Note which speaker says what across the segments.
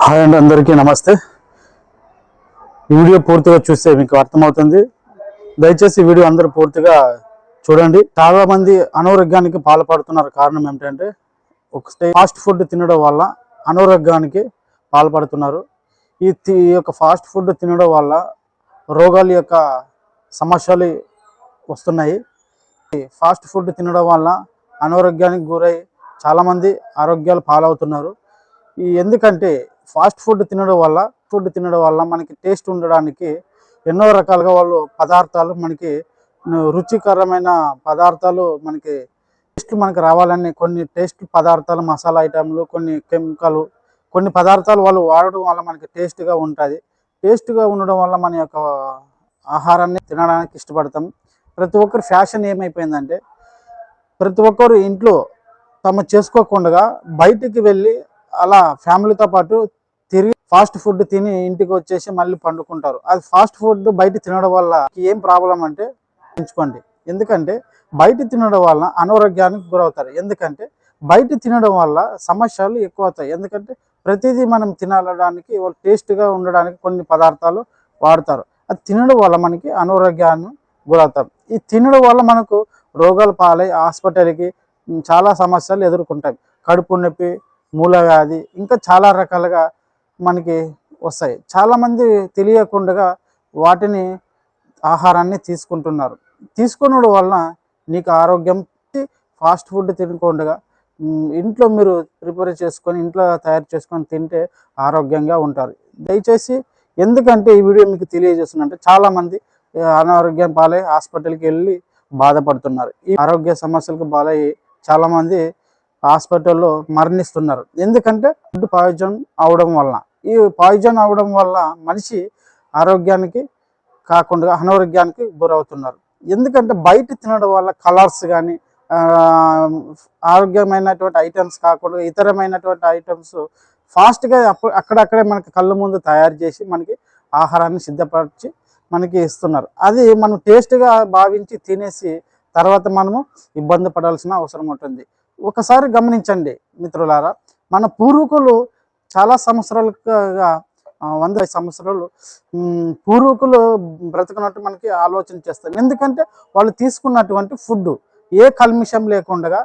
Speaker 1: Hi అండి, అందరికీ నమస్తే. ఈ వీడియో పూర్తిగా చూస్తే మీకు అర్థమవుతుంది. దయచేసి ఈ వీడియో అందరూ పూర్తిగా చూడండి. చాలా మంది అనారోగ్యానికి పాల్పడుతున్నారు. కారణం ఏమిటంటే ఫాస్ట్ ఫుడ్ తినడం వల్ల అనారోగ్యానికి పాల్పడుతున్నారు. ఈ యొక్క ఫాస్ట్ ఫుడ్ తినడం వల్ల రోగాల యొక్క సమస్యలు వస్తున్నాయి. ఫాస్ట్ ఫుడ్ తినడం వల్ల అనారోగ్యానికి గురై చాలామంది ఆరోగ్యాలు పాలవుతున్నారు. ఎందుకంటే ఫాస్ట్ ఫుడ్ తినడం వల్ల మనకి టేస్ట్ ఉండడానికి ఎన్నో రకాలుగా వాళ్ళు పదార్థాలు మనకి రుచికరమైన పదార్థాలు మనకి టేస్ట్ మనకి రావాలని కొన్ని టేస్ట్ పదార్థాలు, మసాలా ఐటెంలు, కొన్ని కెమికల్, కొన్ని పదార్థాలు వాళ్ళు వాడడం వల్ల మనకి టేస్ట్గా ఉంటుంది. టేస్ట్గా ఉండడం వల్ల మన యొక్క ఆహారాన్ని తినడానికి ఇష్టపడతాం. ప్రతి ఒక్కరు ఫ్యాషన్ ఏమైపోయిందంటే ప్రతి ఒక్కరు ఇంట్లో తమ చేసుకోకుండా బయటికి వెళ్ళి అలా ఫ్యామిలీతో పాటు తిరిగి ఫాస్ట్ ఫుడ్ తిని ఇంటికి వచ్చేసి మళ్ళీ పండుకుంటారు. అది ఫాస్ట్ ఫుడ్ బయట తినడం వల్ల ఏం ప్రాబ్లం అంటే ఎంచుకోండి. ఎందుకంటే బయట తినడం వల్ల అనారోగ్యానికి గురవుతారు. ఎందుకంటే బయట తినడం వల్ల సమస్యలు ఎక్కువ అవుతాయి. ఎందుకంటే ప్రతిదీ మనం తినడానికి వాళ్ళు టేస్ట్గా ఉండడానికి కొన్ని పదార్థాలు వాడతారు. అది తినడం వల్ల మనకి అనారోగ్యాన్ని గురవుతాం. ఈ తినడం వల్ల మనకు రోగాలు పాలై హాస్పిటల్కి చాలా సమస్యలు ఎదుర్కొంటాయి. కడుపు నొప్పి, మూలవ్యాధి, ఇంకా చాలా రకాలుగా మనకి వస్తాయి. చాలామంది తెలియకుండా వాటిని ఆహారాన్ని తీసుకుంటున్నారు. తీసుకునడం వలన నీకు ఆరోగ్యం ఫాస్ట్ ఫుడ్ తినకుండా ఇంట్లో మీరు ప్రిపేర్ చేసుకొని ఇంట్లో తయారు చేసుకొని తింటే ఆరోగ్యంగా ఉంటారు. దయచేసి ఎందుకంటే ఈ వీడియో మీకు తెలియజేస్తున్నంటే చాలామంది అనారోగ్యం పాలై హాస్పిటల్కి వెళ్ళి బాధపడుతున్నారు. ఈ ఆరోగ్య సమస్యలకు బాలయ్యి చాలామంది హాస్పిటల్లో మరణిస్తున్నారు. ఎందుకంటే ఫుడ్ పాయిజన్ అవడం వల్ల. ఈ పాయిజన్ అవడం వల్ల మనిషి ఆరోగ్యానికి కాకుండా అనారోగ్యానికి గురవుతున్నారు. ఎందుకంటే బయట తినడం వల్ల కలర్స్ కానీ ఆరోగ్యమైనటువంటి ఐటమ్స్ కాకుండా ఇతరమైనటువంటి ఐటమ్స్ ఫాస్ట్గా అక్కడక్కడే మనకి కళ్ళ ముందు తయారు చేసి మనకి ఆహారాన్ని సిద్ధపరిచి మనకి ఇస్తున్నారు. అది మనం టేస్ట్గా భావించి తినేసి తర్వాత మనము ఇబ్బంది పడాల్సిన అవసరం ఉంటుంది. ఒకసారి గమనించండి మిత్రులారా, మన పూర్వీకులు చాలా సంవత్సరాలుగా 100 సంవత్సరాలు పూర్వీకులు బ్రతుకున్నట్టు మనకి ఆలోచన చేస్తారు. ఎందుకంటే వాళ్ళు తీసుకున్నటువంటి ఫుడ్ ఏ కల్మిషం లేకుండా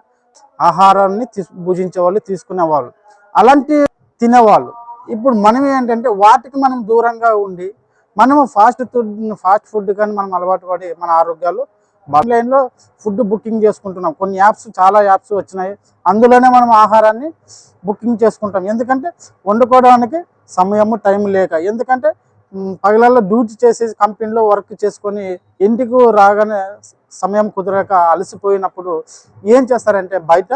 Speaker 1: ఆహారాన్ని భుజించేవాళ్ళు, తీసుకునేవాళ్ళు, అలాంటి తినేవాళ్ళు. ఇప్పుడు మనం ఏంటంటే వాటికి మనం దూరంగా ఉండి మనము ఫాస్ట్ ఫుడ్ కానీ మనం అలవాటు పడి మన ఆరోగ్యాలు ఆన్లైన్లో ఫుడ్ బుకింగ్ చేసుకుంటున్నాం. కొన్ని యాప్స్, చాలా యాప్స్ వచ్చినాయి. అందులోనే మనం ఆహారాన్ని బుకింగ్ చేసుకుంటాం. ఎందుకంటే వండుకోవడానికి సమయము, టైం లేక. ఎందుకంటే పగలల్లో డ్యూటీ చేసేసి కంపెనీలో వర్క్ చేసుకొని ఇంటికి రాగానే సమయం కుదరక అలసిపోయినప్పుడు ఏం చేస్తారంటే బయట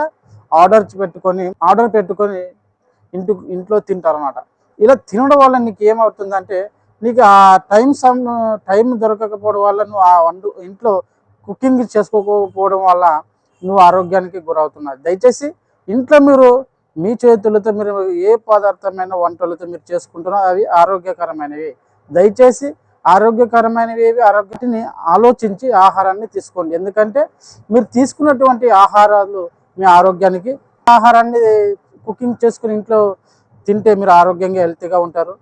Speaker 1: ఆర్డర్ పెట్టుకొని ఇంట్లో తింటారు అన్నమాట. ఇలా తినడం వల్ల నీకు ఏమవుతుందంటే నీకు ఆ టైం దొరకకపోవడం వల్ల నువ్వు ఇంట్లో కుకింగ్ చేసుకోకపోవడం వల్ల నువ్వు ఆరోగ్యానికి గురవుతున్నావు. దయచేసి ఇంట్లో మీరు మీ చేతులతో మీరు ఏ పదార్థమైన వంటలతో మీరు చేసుకుంటున్నా అవి ఆరోగ్యకరమైనవి. దయచేసి ఆరోగ్యాన్ని ఆలోచించి ఆహారాన్ని తీసుకోండి. ఎందుకంటే మీరు తీసుకున్నటువంటి ఆహారాలు మీ ఆరోగ్యానికి, ఆహారాన్ని కుకింగ్ చేసుకుని ఇంట్లో తింటే మీరు ఆరోగ్యంగా హెల్తీగా ఉంటారు.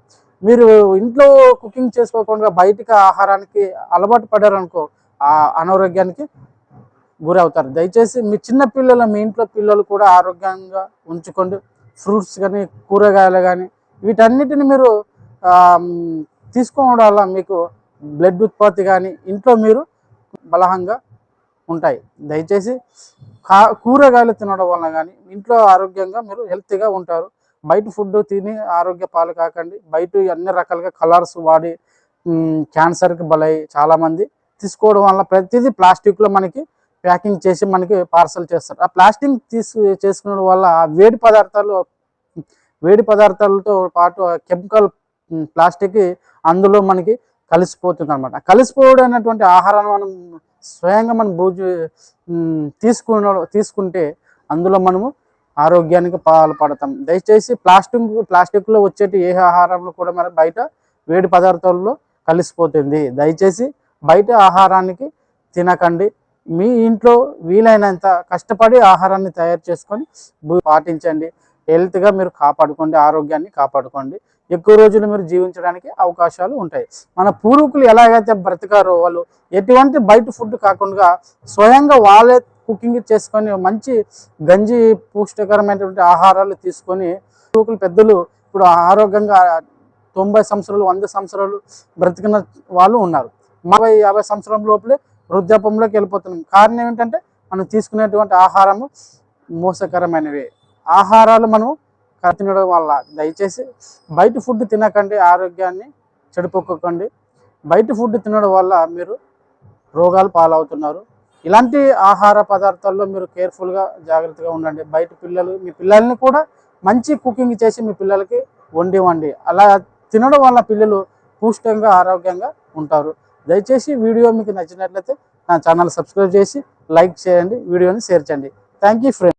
Speaker 1: మీరు ఇంట్లో కుకింగ్ చేసుకోకుండా బయటికి ఆహారానికి అలవాటు పడారనుకో అనారోగ్యానికి గురవుతారు. దయచేసి మీ చిన్న పిల్లలు, మీ ఇంట్లో పిల్లలు కూడా ఆరోగ్యంగా ఉంచుకోండి. ఫ్రూట్స్ కానీ, కూరగాయలు కానీ వీటన్నిటిని మీరు తీసుకోవడం వల్ల మీకు బ్లడ్ ఉత్పత్తి కానీ ఇంట్లో మీరు బలంగా ఉంటాయి. దయచేసి కూరగాయలు తినడం వల్ల కానీ ఇంట్లో ఆరోగ్యంగా మీరు హెల్తీగా ఉంటారు. బయట ఫుడ్ తిని ఆరోగ్య పాలు కాకండి. బయట అన్ని రకాలుగా కలర్స్ వాడి క్యాన్సర్కి బలై చాలామంది తీసుకోవడం వల్ల ప్రతిదీ ప్లాస్టిక్లో మనకి ప్యాకింగ్ చేసి మనకి పార్సల్ చేస్తారు. ఆ ప్లాస్టిక్ చేసుకునే వల్ల వేడి పదార్థాలతో పాటు కెమికల్ ప్లాస్టిక్ అందులో మనకి కలిసిపోతుంది అనమాట. కలిసిపోవడం అనేటువంటి ఆహారాన్ని మనం స్వయంగా మనం తీసుకుంటే అందులో మనము ఆరోగ్యానికి పాల్పడతాం. దయచేసి ప్లాస్టిక్లో వచ్చేటి ఏ ఆహారంలో కూడా మన బయట వేడి పదార్థాల్లో కలిసిపోతుంది. దయచేసి బయట ఆహారానికి తినకండి. మీ ఇంట్లో వీలైనంత కష్టపడి ఆహారాన్ని తయారు చేసుకొని పాటించండి. హెల్త్గా మీరు కాపాడుకోండి, ఆరోగ్యాన్ని కాపాడుకోండి. ఎక్కువ రోజులు మీరు జీవించడానికి అవకాశాలు ఉంటాయి. మన పూర్వీకులు ఎలాగైతే బ్రతికారో వాళ్ళు ఎటువంటి బయట ఫుడ్ కాకుండా స్వయంగా వాళ్ళే కుకింగ్ చేసుకొని మంచి గంజి పుష్టికరమైనటువంటి ఆహారాలు తీసుకొని పూర్వీకులు పెద్దలు ఇప్పుడు ఆరోగ్యంగా 90 సంవత్సరాలు 100 సంవత్సరాలు బ్రతికిన వాళ్ళు ఉన్నారు. 50 సంవత్సరం లోపలే వృద్ధాపంలోకి వెళ్ళిపోతున్నాం. కారణం ఏంటంటే మనం తీసుకునేటువంటి ఆహారము మోసకరమైనవి ఆహారాలు మనం తినడం వల్ల. దయచేసి బయట ఫుడ్ తినకండి, ఆరోగ్యాన్ని చెడిపోకండి. బయట ఫుడ్ తినడం వల్ల మీరు రోగాలు పాలవుతున్నారు. ఇలాంటి ఆహార పదార్థాల్లో మీరు కేర్ఫుల్గా జాగ్రత్తగా ఉండండి. బయట మీ పిల్లల్ని కూడా మంచి కుకింగ్ చేసి మీ పిల్లలకి వండివ్వండి. అలా తినడం వల్ల పిల్లలు పుష్టంగా ఆరోగ్యంగా ఉంటారు. దయచేసి వీడియో మీకు నచ్చినట్లయితే నా ఛానల్ సబ్స్క్రైబ్ చేసి లైక్ చేయండి, వీడియోని షేర్ చేయండి. Thank you friends.